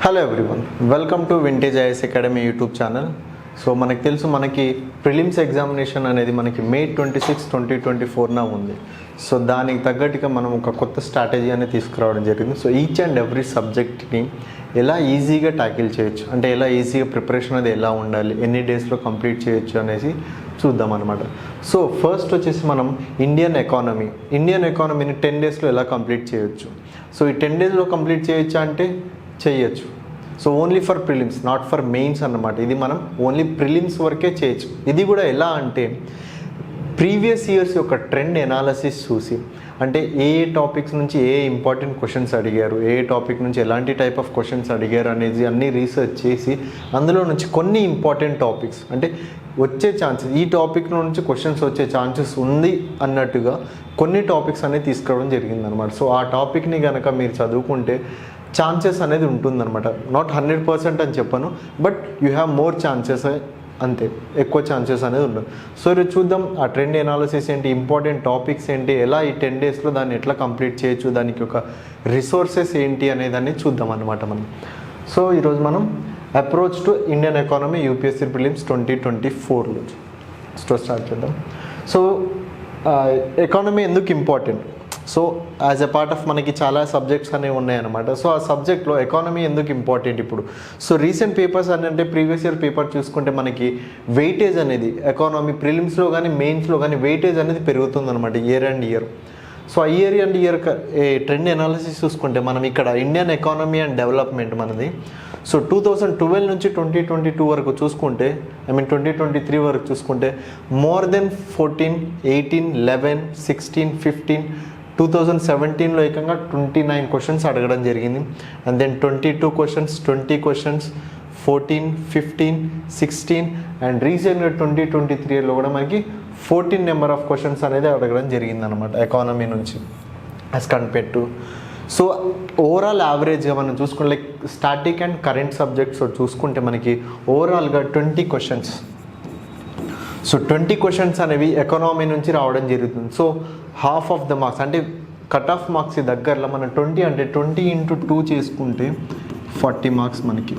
Hello everyone, welcome to vintage IAS academy YouTube channel. So మనకు తెలుసు, మనకి prelims examination అనేది మనకి May 26, 2024 ఉంది. సో దానికి తగ్గట్టుగా మనం ఒక కొత్త స్ట్రాటజీ అనేది తీసుకురావడం జరిగింది. సో ఈచ్ అండ్ ఎవ్రీ సబ్జెక్ట్ని ఎలా ఈజీగా ట్యాకిల్ చేయొచ్చు, అంటే ఎలా ఈజీగా ప్రిపరేషన్ అనేది ఎలా ఉండాలి, ఎన్ని డేస్లో కంప్లీట్ చేయొచ్చు అనేసి చూద్దాం అనమాట. సో ఫస్ట్ వచ్చేసి మనం ఇండియన్ ఎకానమీని 10 డేస్లో ఎలా కంప్లీట్ చేయొచ్చు. సో ఈ 10 డేస్లో కంప్లీట్ చేయొచ్చా అంటే చేయొచ్చు. So only for prelims, not for mains అన్నమాట. ఇది మనం ఓన్లీ ప్రిలిమ్స్ వరకే చేయొచ్చు. ఇది కూడా ఎలా అంటే ప్రీవియస్ ఇయర్స్ యొక్క ట్రెండ్ ఎనాలిసిస్ చూసి, అంటే ఏ టాపిక్స్ నుంచి ఏ ఇంపార్టెంట్ క్వశ్చన్స్ అడిగారు, ఏ టాపిక్ నుంచి ఎలాంటి టైప్ ఆఫ్ క్వశ్చన్స్ అడిగారు అనేది అన్నీ రీసెర్చ్ చేసి అందులో నుంచి కొన్ని ఇంపార్టెంట్ టాపిక్స్, అంటే వచ్చే ఛాన్సెస్, ఈ టాపిక్ నుంచి క్వశ్చన్స్ వచ్చే ఛాన్సెస్ ఉంది అన్నట్టుగా కొన్ని టాపిక్స్ అనేది తీసుకురావడం జరిగిందనమాట. సో ఆ టాపిక్ని కనుక మీరు చదువుకుంటే ఛాన్సెస్ అనేది ఉంటుందన్నమాట. నాట్ 100% అని చెప్పను, but you have more chances, అంతే, ఎక్కువ ఛాన్సెస్ అనేది ఉండదు. సో ఇది చూద్దాం, ఆ ట్రెండ్ ఎనాలిసిస్ ఏంటి, ఇంపార్టెంట్ టాపిక్స్ ఏంటి, ఎలా ఈ 10 డేస్లో దాన్ని ఎట్లా కంప్లీట్ చేయొచ్చు, దానికి ఒక రిసోర్సెస్ ఏంటి అనేదాన్ని చూద్దాం అన్నమాట మనం. సో ఈరోజు మనం approach to Indian economy UPSC prelims 2024లో స్టార్ట్ చేద్దాం. సో ఎకానమీ ఎందుకు important? So as a part of మనకి చాలా సబ్జెక్ట్స్ అనేవి ఉన్నాయన్నమాట. సో ఆ సబ్జెక్ట్లో ఎకానమీ ఎందుకు ఇంపార్టెంట్ ఇప్పుడు? సో రీసెంట్ పేపర్స్ అని అంటే ప్రీవియస్ ఇయర్ పేపర్ చూసుకుంటే మనకి వెయిటేజ్ అనేది ఎకానమీ ప్రిలిమ్స్లో కానీ మెయిన్స్లో కానీ వెయిటేజ్ అనేది పెరుగుతుందన్నమాట ఇయర్ అండ్ ఇయర్. సో ఆ year and year trend analysis చూసుకుంటే మనం ఇక్కడ ఇండియన్ ఎకానమీ అండ్ డెవలప్మెంట్ మనది. సో 2012 నుంచి 2022 వరకు చూసుకుంటే, 2023 వరకు చూసుకుంటే మోర్ దెన్ 14, 18, 11, 16, 15, 2017లో ఏకంగా 29 క్వశ్చన్స్ అడగడం జరిగింది. And then 22 questions, 20 questions, 14, 15, 16 and రీసెంట్గా 2023లో కూడా మనకి 14 నెంబర్ ఆఫ్ క్వశ్చన్స్ అనేది అడగడం జరిగింది అనమాట ఎకానమీ నుంచి as compare to. So overall యావరేజ్గా మనం చూసుకుంటే like static and current subjects చూసుకుంటే మనకి ఓవరాల్గా 20 క్వశ్చన్స్. సో 20 క్వశ్చన్స్ అనేవి ఎకానమీ నుంచి రావడం జరుగుతుంది. So half of the marks, అంటే కట్ ఆఫ్ మార్క్స్ దగ్గరలో మనం 20 అంటే 20 × 2 చేసుకుంటే 40 మార్క్స్ మనకి.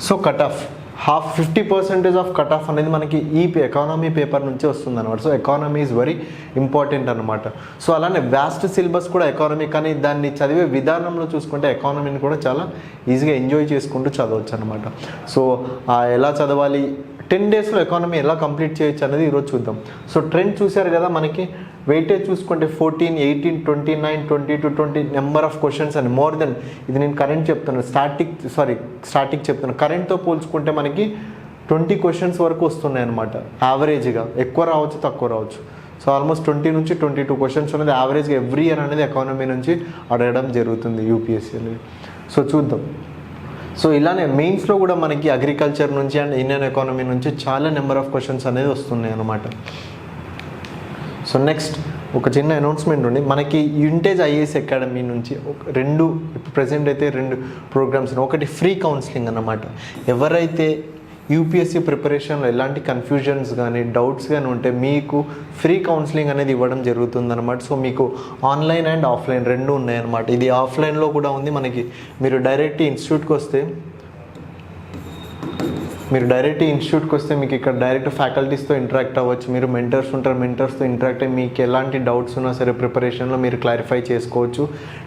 So cut off 50% of cut off అనేది మనకి ఈ ఎకానమీ పేపర్ నుంచి వస్తుంది అనమాట. So economy is very important అనమాట. సో అలానే వ్యాస్ట్ సిలబస్ కూడా ఎకానమీ, కానీ దాన్ని చదివే విధానంలో చూసుకుంటే ఎకానమీని కూడా చాలా ఈజీగా ఎంజాయ్ చేసుకుంటూ చదవచ్చు అనమాట. సో ఎలా చదవాలి, 10 డేస్లో ఎకానమీ ఎలా కంప్లీట్ చేయొచ్చు అనేది ఈరోజు చూద్దాం. సో ట్రెండ్ చూశారు కదా, మనకి వెయిటేజ్ చూసుకుంటే 14, 18, 29, 22, 20 నెంబర్ ఆఫ్ క్వశ్చన్స్ అని మోర్ దెన్, ఇది నేను కరెంట్ చెప్తున్నాను, స్టాటిక్ చెప్తున్నాను. కరెంట్తో పోల్చుకుంటే మనకి 20 క్వశ్చన్స్ వరకు వస్తున్నాయి అనమాట యావరేజ్గా. ఎక్కువ రావచ్చు, తక్కువ రావచ్చు. సో ఆల్మోస్ట్ 20 నుంచి 22 క్వశ్చన్స్ అనేది యావరేజ్గా ఎవ్రీ ఇయర్ అనేది ఎకానమీ నుంచి అడగడం జరుగుతుంది యూపీఎస్సీ అనేది. సో చూద్దాం. సో ఇలానే మెయిన్స్లో కూడా మనకి అగ్రికల్చర్ నుంచి అండ్ ఇండియన్ ఎకానమీ నుంచి చాలా నెంబర్ ఆఫ్ క్వశ్చన్స్ అనేది వస్తున్నాయి అన్నమాట. సో నెక్స్ట్ ఒక చిన్న అనౌన్స్మెంట్ ఉంది, మనకి వింటేజ్ ఐఏఎస్ అకాడమీ నుంచి ప్రజెంట్ అయితే 2 ప్రోగ్రామ్స్. ఒకటి ఫ్రీ కౌన్సిలింగ్ అన్నమాట. ఎవరైతే యూపీఎస్సీ ప్రిపరేషన్లో ఎలాంటి కన్ఫ్యూజన్స్ కానీ డౌట్స్ కానీ ఉంటే మీకు ఫ్రీ కౌన్సిలింగ్ అనేది ఇవ్వడం జరుగుతుందన్నమాట. సో మీకు ఆన్లైన్ అండ్ ఆఫ్లైన్ 2 ఉన్నాయన్నమాట. ఇది ఆఫ్లైన్లో కూడా ఉంది. మనకి మీరు డైరెక్ట్ ఇన్స్టిట్యూట్కి వస్తే మీకు ఇక్కడ డైరెక్ట్ ఫ్యాకల్టీస్తో ఇంటరాక్ట్ అవ్వచ్చు. మీరు మెంటర్స్ ఉంటారు, మెంటర్స్తో ఇంటరాక్ట్ అయ్యి మీకు ఎలాంటి డౌట్స్ ఉన్నా సరే ప్రిపరేషన్లో మీరు క్లారిఫై చేసుకోవచ్చు.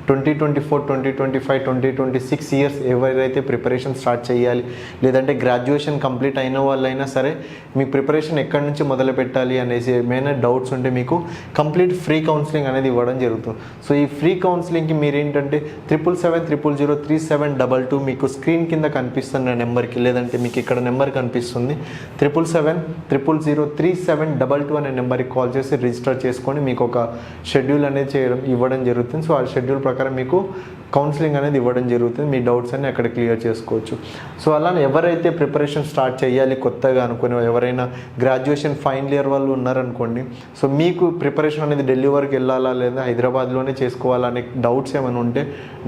2024, 2025, 2026 ఇయర్స్ ఎవరైతే ప్రిపరేషన్ స్టార్ట్ చేయాలి, లేదంటే గ్రాడ్యుయేషన్ కంప్లీట్ అయిన వాళ్ళైనా సరే మీ ప్రిపరేషన్ ఎక్కడి నుంచి మొదలు పెట్టాలి అనేసి ఏమైనా డౌట్స్ ఉంటే మీకు కంప్లీట్ ఫ్రీ కౌన్సిలింగ్ అనేది ఇవ్వడం జరుగుతుంది. సో ఈ ఫ్రీ కౌన్సిలింగ్కి మీరు ఏంటంటే 777-000-3722 మీకు స్క్రీన్ కింద కనిపిస్తున్న నెంబర్కి, లేదంటే మీకు ఇక్కడ నెంబర్ కనిపిస్తుంది 777-000-3722 అనే నెంబర్కి కాల్ చేసి రిజిస్టర్ చేసుకొని మీకు ఒక షెడ్యూల్ అనేది ఇవ్వడం జరుగుతుంది. సో ఆ షెడ్యూల్ ప్రకారం మీకు కౌన్సిలింగ్ అనేది ఇవ్వడం జరుగుతుంది. మీ డౌట్స్ అన్ని అక్కడ క్లియర్ చేసుకోవచ్చు. సో అలానే ఎవరైతే ప్రిపరేషన్ స్టార్ట్ చేయాలి కొత్తగా అనుకునే, ఎవరైనా గ్రాడ్యుయేషన్ ఫైనల్ ఇయర్ వాళ్ళు ఉన్నారనుకోండి, సో మీకు ప్రిపరేషన్ అనేది ఢిల్లీ వరకు వెళ్ళాలా లేదా హైదరాబాద్లోనే చేసుకోవాలా అనే డౌట్స్ ఏమైనా ఉంటే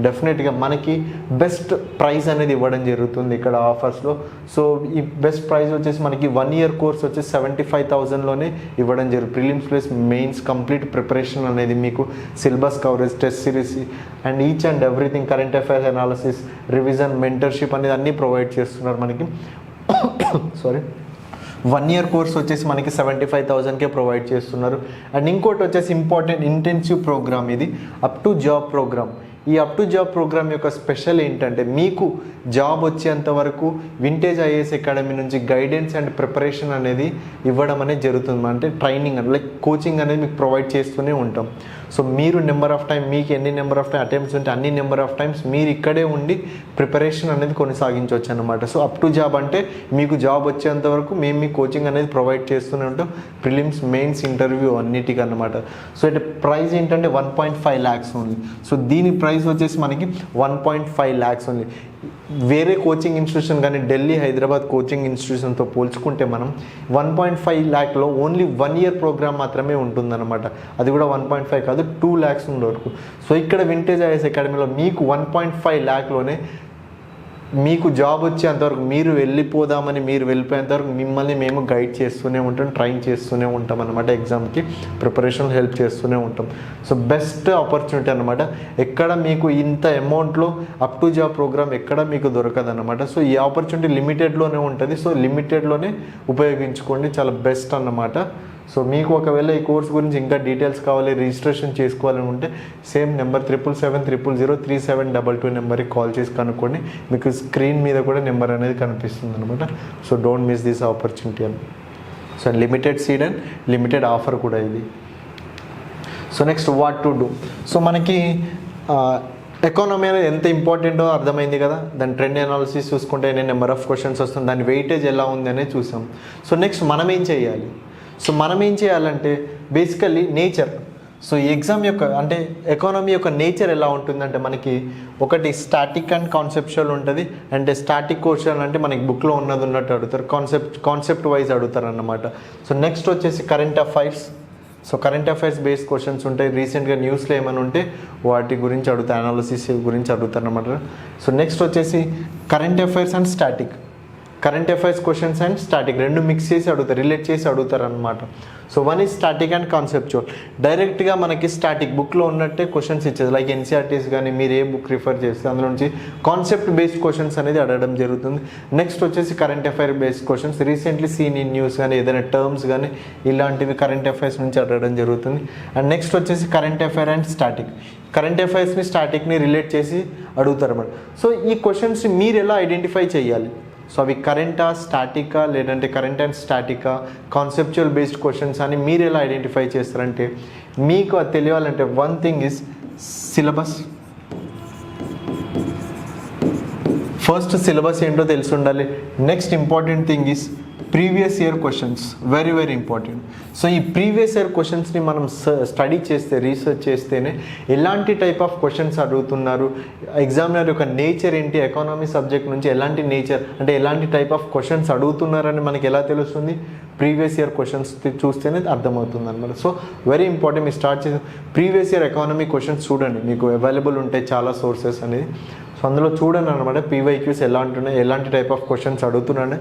డెఫినెట్గా మనకి బెస్ట్ ప్రైస్ అనేది ఇవ్వడం జరుగుతుంది ఇక్కడ ఆఫర్స్లో. సో ఈ బెస్ట్ ప్రైస్ వచ్చేసి మనకి 1 year కోర్స్ వచ్చేసి 75,000లోనే ఇవ్వడం జరుగుతుంది. Prelims plus mains complete preparation అనేది మీకు syllabus coverage, test series and each and everything current affairs analysis, revision, mentorship అనేది అన్నీ ప్రొవైడ్ చేస్తున్నారు మనకి. సారీ, 1 year కోర్స్ వచ్చేసి మనకి 75,000కే ప్రొవైడ్ చేస్తున్నారు. అండ్ ఇంకోటి వచ్చేసి ఇంపార్టెంట్ ఇంటెన్సివ్ ప్రోగ్రామ్, ఇది అప్ టు జాబ్ ప్రోగ్రామ్. ఈ అప్ టు జాబ్ ప్రోగ్రామ్ యొక్క స్పెషల్ ఏంటంటే మీకు జాబ్ వచ్చేంత వరకు వింటేజ్ ఐఏఎస్ అకాడమీ నుంచి గైడెన్స్ అండ్ ప్రిపరేషన్ అనేది ఇవ్వడం అనేది జరుగుతుంది. అంటే ట్రైనింగ్ అంటే లైక్ కోచింగ్ అనేది మీకు ప్రొవైడ్ చేస్తూనే ఉంటాం. సో మీరు నెంబర్ ఆఫ్ టైం, మీకు ఎన్ని నెంబర్ ఆఫ్ టైం అటెంప్ట్స్ ఉంటే అన్ని నెంబర్ ఆఫ్ టైమ్స్ మీరు ఇక్కడే ఉండి ప్రిపరేషన్ అనేది కొనసాగించవచ్చు అనమాట. సో అప్ టు జాబ్ అంటే మీకు జాబ్ వచ్చేంత వరకు మేము మీ కోచింగ్ అనేది ప్రొవైడ్ చేస్తూనే ఉంటాం, ప్రిలిమ్స్, మెయిన్స్, ఇంటర్వ్యూ అన్నిటికీ అనమాట. సో అంటే ప్రైస్ ఏంటంటే 1.5 lakhs ఓన్లీ. సో దీని ప్రైస్ వచ్చేసి మనకి 1.5 lakhs ఓన్లీ. వేరే కోచింగ్ ఇన్స్టిట్యూషన్ కానీ ఢిల్లీ, హైదరాబాద్ కోచింగ్ ఇన్స్టిట్యూషన్తో పోల్చుకుంటే మనం 1.5 lakhలో ఓన్లీ 1 year ప్రోగ్రామ్ మాత్రమే ఉంటుందన్నమాట. అది కూడా 1.5 కాదు, 2 lakhs ఉండే వరకు. సో ఇక్కడ వింటేజ్ ఐఏఎస్ అకాడమీలో మీకు 1.5 lakhలోనే మీకు జాబ్ వచ్చేంతవరకు, మీరు వెళ్ళిపోదామని మీరు వెళ్ళిపోయేంతవరకు మిమ్మల్ని మేము గైడ్ చేస్తూనే ఉంటాం, ట్రైన్ చేస్తూనే ఉంటాం అనమాట. ఎగ్జామ్కి ప్రిపరేషన్ హెల్ప్ చేస్తూనే ఉంటాం. సో బెస్ట్ ఆపర్చునిటీ అనమాట. ఎక్కడ మీకు ఇంత అమౌంట్లో అప్ టు జాబ్ ప్రోగ్రామ్ ఎక్కడ మీకు దొరకదు అనమాట. సో ఈ ఆపర్చునిటీ లిమిటెడ్లోనే ఉంటుంది. సో లిమిటెడ్లోనే ఉపయోగించుకోండి, చాలా బెస్ట్ అన్నమాట. సో మీకు ఒకవేళ ఈ కోర్స్ గురించి ఇంకా డీటెయిల్స్ కావాలి, రిజిస్ట్రేషన్ చేసుకోవాలని ఉంటే సేమ్ నెంబర్ 777003722 నెంబర్కి కాల్ చేసి కనుక్కోండి. మీకు స్క్రీన్ మీద కూడా నెంబర్ అనేది కనిపిస్తుంది అనమాట. So don't miss this opportunity అని. So limited seat and limited offer కూడా ఇది. So next what to do. So మనకి ఎకానమీ అనేది ఎంత ఇంపార్టెంటో అర్థమైంది కదా. దాని ట్రెండ్ అనాలిసిస్ చూసుకుంటే ఎన్ని నెంబర్ ఆఫ్ క్వశ్చన్స్ వస్తుంది, దాని వెయిటేజ్ ఎలా ఉంది అనేది చూసాం. సో నెక్స్ట్ మనం ఏం చేయాలి. సో మనం ఏం చేయాలంటే బేసికల్లీ నేచర్. సో ఈ ఎగ్జామ్ యొక్క అంటే ఎకానమీ యొక్క నేచర్ ఎలా ఉంటుందంటే మనకి ఒకటి స్టాటిక్ అండ్ కాన్సెప్చువల్ ఉంటుంది. అంటే స్టాటిక్ క్వశ్చన్ అంటే మనకి బుక్లో ఉన్నట్టు అడుగుతారు, కాన్సెప్ట్ వైజ్ అడుగుతారు అన్నమాట. సో నెక్స్ట్ వచ్చేసి current affairs. So current affairs based questions ఉంటాయి. రీసెంట్గా న్యూస్లో ఏమైనా ఉంటే వాటి గురించి అడుగుతారు, అనాలిసిస్ గురించి అడుగుతారు అన్నమాట. సో నెక్స్ట్ వచ్చేసి current affairs and static, current affairs questions and static రెండు మిక్స్ చేసి అడుగుతారు, రిలేట్ చేసి అడుగుతారు అనమాట. So one is static and conceptual. డైరెక్ట్గా మనకి స్టాటిక్ బుక్లో ఉన్నట్టే క్వశ్చన్స్ ఇచ్చేది, లైక్ ఎన్సీఆర్టీస్ కానీ మీరు ఏ బుక్ రిఫర్ చేస్తే అందులో నుంచి కాన్సెప్ట్ బేస్డ్ క్వశ్చన్స్ అనేది అడగడం జరుగుతుంది. నెక్స్ట్ వచ్చేసి current affair based questions, recently scene in news కానీ ఏదైనా టర్మ్స్ కానీ ఇలాంటివి కరెంట్ అఫైర్స్ నుంచి అడగడం జరుగుతుంది. అండ్ నెక్స్ట్ వచ్చేసి current affair and static, current అఫైర్స్ని స్టాటిక్ని రిలేట్ చేసి అడుగుతారు అన్నమాట. సో ఈ క్వశ్చన్స్ని మీరు ఎలా ఐడెంటిఫై చేయాలి. సో అవి కరెంటా, స్టాటికా, లేదంటే కరెంట్ అండ్ స్టాటికా, కాన్సెప్చువల్ బేస్డ్ క్వశ్చన్స్ అని మీరు ఎలా ఐడెంటిఫై చేస్తారంటే మీకు అది తెలియాలంటే one thing is syllabus. First syllabus ఏంటో తెలిసి ఉండాలి. Next important thing is previous year questions, very very important. So ఈ ప్రీవియస్ ఇయర్ క్వశ్చన్స్ని మనం స్టడీ చేస్తే, రీసెర్చ్ చేస్తేనే ఎలాంటి టైప్ ఆఫ్ క్వశ్చన్స్ అడుగుతున్నారు, ఎగ్జామినర్ యొక్క నేచర్ ఏంటి, ఎకానమీ సబ్జెక్ట్ నుంచి ఎలాంటి నేచర్ అంటే ఎలాంటి టైప్ ఆఫ్ క్వశ్చన్స్ అడుగుతున్నారని మనకి ఎలా తెలుస్తుంది, ప్రీవియస్ ఇయర్ క్వశ్చన్స్ చూస్తేనే అర్థమవుతుంది అనమాట. So very important. మీరు స్టార్ట్ చేసి ప్రీవియస్ ఇయర్ ఎకానమీ క్వశ్చన్స్ చూడండి, మీకు అవైలబుల్ ఉంటాయి చాలా సోర్సెస్ అనేది. సో అందులో చూడండి అనమాట పీవైక్యూస్ ఎలా ఉంటున్నాయి, ఎలాంటి టైప్ ఆఫ్ క్వశ్చన్స్ అడుగుతున్నాడని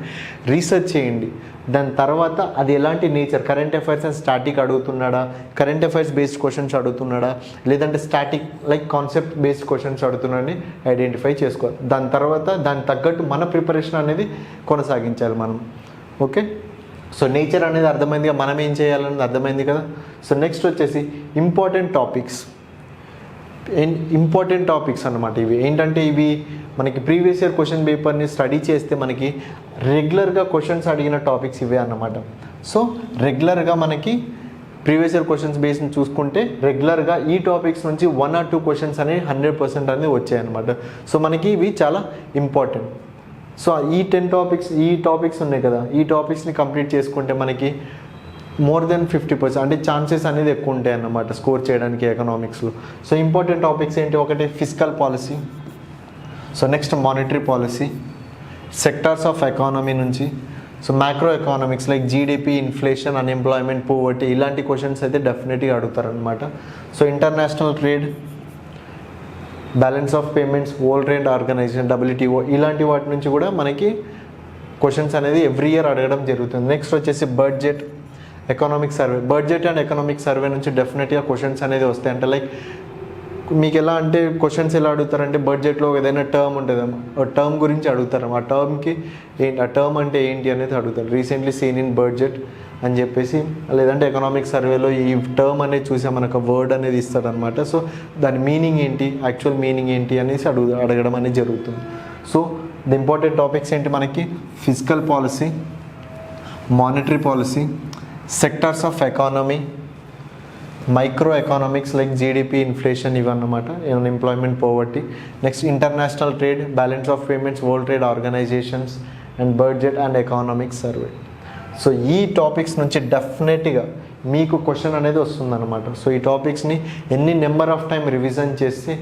రీసెర్చ్ చేయండి. దాని తర్వాత అది ఎలాంటి nature, current affairs and static అడుగుతున్నాడా, కరెంట్ అఫైర్స్ బేస్డ్ క్వశ్చన్స్ అడుగుతున్నాడా, లేదంటే static like concept based questions అడుగుతున్నాడని ఐడెంటిఫై చేసుకోవాలి. దాని తర్వాత దానికి తగ్గట్టు మన ప్రిపరేషన్ అనేది కొనసాగించాలి మనం. ఓకే, సో నేచర్ అనేది అర్థమైంది కదా, మనం ఏం చేయాలనేది అర్థమైంది కదా. సో నెక్స్ట్ వచ్చేసి ఇంపార్టెంట్ టాపిక్స్ అన్నమాట. ఇవి ఏంటంటే ఇవి మనకి ప్రీవియస్ ఇయర్ క్వశ్చన్ పేపర్ని స్టడీ చేస్తే మనకి రెగ్యులర్గా క్వశ్చన్స్ అడిగిన టాపిక్స్ ఇవే అన్నమాట. సో రెగ్యులర్గా మనకి ప్రీవియస్ ఇయర్ క్వశ్చన్స్ బేస్ని చూసుకుంటే రెగ్యులర్గా ఈ టాపిక్స్ నుంచి 1 or 2 క్వశ్చన్స్ అనేవి 100% అనేది వచ్చాయన్నమాట. సో మనకి ఇవి చాలా ఇంపార్టెంట్. సో ఈ 10 టాపిక్స్ ఉన్నాయి కదా, ఈ టాపిక్స్ని కంప్లీట్ చేసుకుంటే మనకి మోర్ దెన్ 50% అంటే ఛాన్సెస్ అనేది ఎక్కువ ఉంటాయి అన్నమాట స్కోర్ చేయడానికి ఎకనామిక్స్లో. సో ఇంపార్టెంట్ టాపిక్స్ ఏంటి, ఒకటి fiscal policy, so next monetary policy, sectors of economy నుంచి, so macro economics like GDP, inflation, unemployment, poverty ఇలాంటి క్వశ్చన్స్ అయితే డెఫినెట్గా అడుగుతారనమాట. So international trade, balance of payments, world trade organisation WTO ఇలాంటి వాటి నుంచి కూడా మనకి క్వశ్చన్స్ అనేది ఎవ్రీ ఇయర్ అడగడం జరుగుతుంది. నెక్స్ట్ వచ్చేసి budget, economic survey, budget and economic survey నుంచి డెఫినెట్గా క్వశ్చన్స్ అనేది వస్తాయి. అంటే లైక్ మీకు ఎలా అంటే క్వశ్చన్స్ ఎలా అడుగుతారంటే బడ్జెట్లో ఏదైనా టర్మ్ ఉంటుందమ్మా, ఆ టర్మ్ గురించి అడుగుతారు. ఆ టర్మ్కి ఏంటి, ఆ టర్మ్ అంటే ఏంటి అనేది అడుగుతారు. రీసెంట్లీ సీన్ ఇన్ బడ్జెట్ అని చెప్పేసి, లేదంటే ఎకనామిక్ సర్వేలో ఈ టర్మ్ అనేది చూసా మనకు వర్డ్ అనేది ఇస్తారనమాట. సో దాని మీనింగ్ ఏంటి, యాక్చువల్ మీనింగ్ ఏంటి అనేసి అడగడం అనేది జరుగుతుంది. సో ది ఇంపార్టెంట్ టాపిక్స్ ఏంటి మనకి, physical policy, monetary policy, sectors of economy, micro economics like GDP, inflation ఇవన్నమాట, unemployment, poverty. Next international trade, balance of payments, world trade organizations and budget and economic survey. So ఈ topics నుంచి డెఫినెట్గా మీకు question అనేది వస్తుందన్నమాట. So ఈ టాపిక్స్ని ఎన్ని number of time revision చేస్తే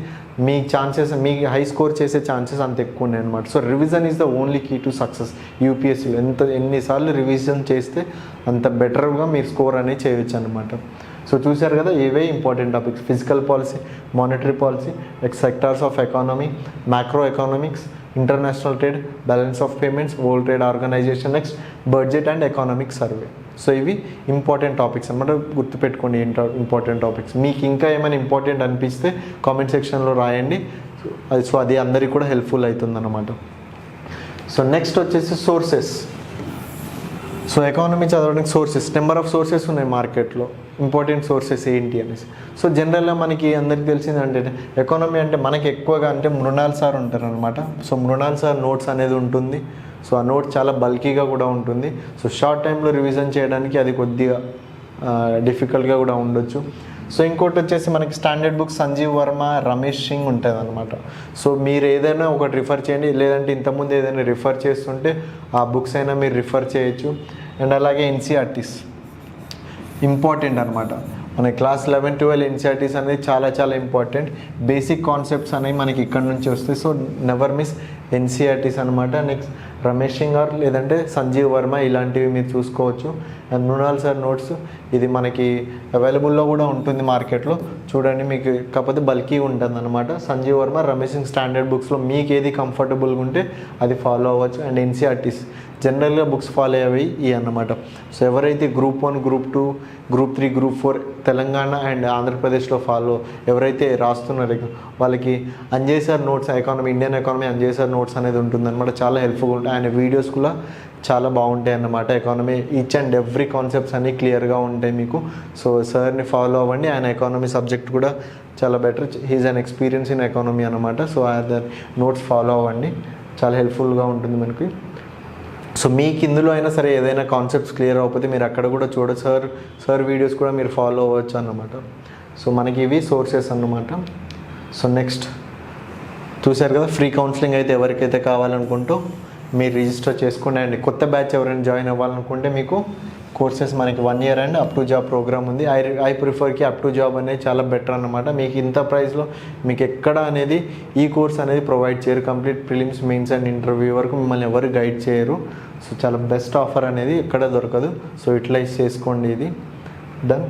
మీ ఛాన్సెస్, మీకు హై స్కోర్ చేసే ఛాన్సెస్ అంత ఎక్కువ ఉన్నాయి అనమాట. So revision is the only key to success. యూపీఎస్సీలో ఎన్నిసార్లు రివిజన్ చేస్తే అంత బెటర్గా మీరు స్కోర్ అనేది చేయొచ్చు అనమాట. సో చూశారు కదా, ఇవే important topics: physical policy, monetary policy, sectors of economy, macro economics, international trade, balance of payments, world trade organization, next budget and economic survey. So ఇవి ఇంపార్టెంట్ టాపిక్స్ అన్నమాట. గుర్తుపెట్టుకోండి ఇంపార్టెంట్ టాపిక్స్. మీకు ఇంకా ఏమైనా ఇంపార్టెంట్ అనిపిస్తే కామెంట్ సెక్షన్లో రాయండి. So అది అందరికీ కూడా హెల్ప్ఫుల్ అవుతుంది అన్నమాట. సో నెక్స్ట్ వచ్చేసి సోర్సెస్. సో ఎకానమీ చదవడానికి సోర్సెస్, నెంబర్ ఆఫ్ సోర్సెస్ ఉన్నాయి మార్కెట్లో. ఇంపార్టెంట్ సోర్సెస్ ఏంటి అనేసి. సో జనరల్గా మనకి అందరికీ తెలిసింది అంటే ఎకానమీ అంటే మనకి ఎక్కువగా అంటే మృణాల్ సార్ ఉంటారు అనమాట. సో మృణాల్ సార్ నోట్స్ అనేది ఉంటుంది. సో ఆ నోట్స్ చాలా బల్కీగా కూడా ఉంటుంది. సో షార్ట్ టైంలో రివిజన్ చేయడానికి అది కొద్దిగా డిఫికల్ట్గా కూడా ఉండొచ్చు. సో ఇంకోటి వచ్చేసి మనకి స్టాండర్డ్ బుక్స్ సంజీవ్ వర్మ, రమేష్ సింగ్ ఉంటుంది అనమాట. సో మీరు ఏదైనా ఒకటి రిఫర్ చేయండి, లేదంటే ఇంతకుముందు ఏదైనా రిఫర్ చేస్తుంటే ఆ బుక్స్ అయినా మీరు రిఫర్ చేయొచ్చు. అండ్ అలాగే ఎన్సీఆర్టీస్ ఇంపార్టెంట్ అనమాట. మన క్లాస్ 11, 12 ఎన్సీఆర్టీస్ అనేది చాలా చాలా ఇంపార్టెంట్. బేసిక్ కాన్సెప్ట్స్ అనేవి మనకి ఇక్కడ నుంచి వస్తాయి. సో నెవర్ మిస్ ఎన్సీఆర్టీస్ అనమాట. నెక్స్ట్ రమేష్ సింగ్ గారు లేదంటే సంజీవ్ వర్మ ఇలాంటివి మీరు చూసుకోవచ్చు. అండ్ మృణాల్ సార్ నోట్స్ ఇది మనకి అవైలబుల్లో కూడా ఉంటుంది మార్కెట్లో, చూడండి. మీకు కాకపోతే బల్కీ ఉంటుంది అనమాట. సంజీవ్ వర్మ, రమేష్ సింగ్ స్టాండర్డ్ బుక్స్లో మీకు ఏది కంఫర్టబుల్గా ఉంటే అది ఫాలో అవ్వచ్చు. అండ్ ఎన్సీఆర్టీస్ జనరల్గా బుక్స్ ఫాలో అయ్యేవి ఇవి అన్నమాట. సో ఎవరైతే group 1, group 2, group 3, group 4 Telangana and ఆంధ్రప్రదేశ్లో ఎవరైతే రాస్తున్నారో వాళ్ళకి Anjay sir notes, economy, Indian economy Anjay sir notes అనేది ఉంటుందన్నమాట. చాలా హెల్ప్ఫుల్గా ఉంటాయి. ఆయన వీడియోస్ కూడా చాలా బాగుంటాయి అన్నమాట. Economy each and every concepts అన్నీ క్లియర్గా ఉంటాయి మీకు. సో సార్ని ఫాలో అవ్వండి. ఆయన ఎకానమీ సబ్జెక్ట్ కూడా చాలా better. He's an experience in economy అనమాట. సో ఆయన నోట్స్ ఫాలో అవ్వండి, చాలా హెల్ప్ఫుల్గా ఉంటుంది మనకి. సో మీకు ఇందులో అయినా సరే ఏదైనా కాన్సెప్ట్స్ క్లియర్ అవ్వకపోతే మీరు అక్కడ కూడా చూడొచ్చు. సార్ వీడియోస్ కూడా మీరు ఫాలో అవ్వచ్చు అన్నమాట. సో మనకి ఇవి సోర్సెస్ అన్నమాట. సో నెక్స్ట్ చూశారు కదా, ఫ్రీ కౌన్సిలింగ్ అయితే ఎవరికైతే కావాలనుకుంటూ మీరు రిజిస్టర్ చేసుకోండి. అండ్ కొత్త బ్యాచ్ ఎవరైనా జాయిన్ అవ్వాలనుకుంటే మీకు కోర్సెస్ మనకి 1 year and up to job program ఉంది. ఐ ప్రిఫర్కి అప్ టు జాబ్ అనేది చాలా బెటర్ అన్నమాట. మీకు ఇంత ప్రైస్లో మీకు ఎక్కడ అనేది ఈ కోర్స్ అనేది ప్రొవైడ్ చేయరు. Complete prelims, mains and interview వరకు మిమ్మల్ని ఎవరు గైడ్ చేయరు. సో చాలా బెస్ట్ ఆఫర్ అనేది ఎక్కడ దొరకదు. సో యూటిలైజ్ చేసుకోండి. ఇది డన్.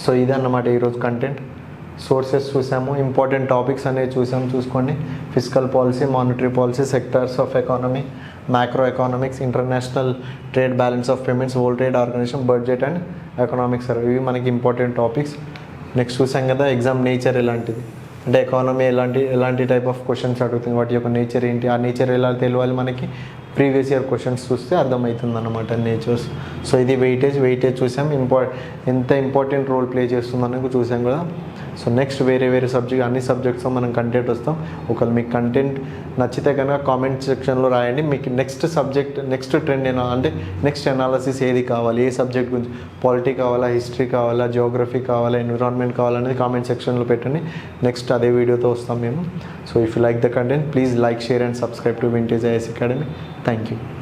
సో ఇది అన్నమాట ఈరోజు కంటెంట్. సోర్సెస్ చూసాము, ఇంపార్టెంట్ టాపిక్స్ అనేవి చూసుకోండి. Fiscal policy, monetary policy, sectors of economy, macro economics, international trade, balance of payments, world trade organisation, budget and economics. ఇవి మనకి ఇంపార్టెంట్ టాపిక్స్. నెక్స్ట్ చూసాం కదా ఎగ్జామ్ నేచర్ ఎలాంటిది అంటే ఎకానమీ ఎలాంటి టైప్ ఆఫ్ క్వశ్చన్స్ అడుగుతుంది, వాటి యొక్క నేచర్ ఏంటి, ఆ నేచర్ ఎలా తెలియాలి మనకి ప్రీవియస్ ఇయర్ క్వశ్చన్స్ చూస్తే అర్థమవుతుంది అన్నమాట నేచర్స్. సో ఇది వెయిటేజ్ చూసాం. ఎంత ఇంపార్టెంట్ రోల్ ప్లే చేస్తుందని చూసాం కదా. సో నెక్స్ట్ వేరే సబ్జెక్ట్, అన్ని సబ్జెక్ట్స్లో మనం కంటెంట్ వస్తాం. ఒకవేళ మీకు కంటెంట్ నచ్చితే కనుక కామెంట్ సెక్షన్లో రాయండి. మీకు నెక్స్ట్ సబ్జెక్ట్, నెక్స్ట్ ట్రెండ్ అంటే నెక్స్ట్ అనాలసిస్ ఏది కావాలి, ఏ సబ్జెక్ట్ గురించి, పాలిటీ కావాలా, హిస్టరీ కావాలా, జియోగ్రఫీ కావాలా, ఎన్విరాన్మెంట్ కావాలనేది కామెంట్ సెక్షన్లో పెట్టండి. నెక్స్ట్ అదే వీడియోతో వస్తాం మేము. So if you like the content, please like, share and subscribe to vintage IAS academy. Thank you.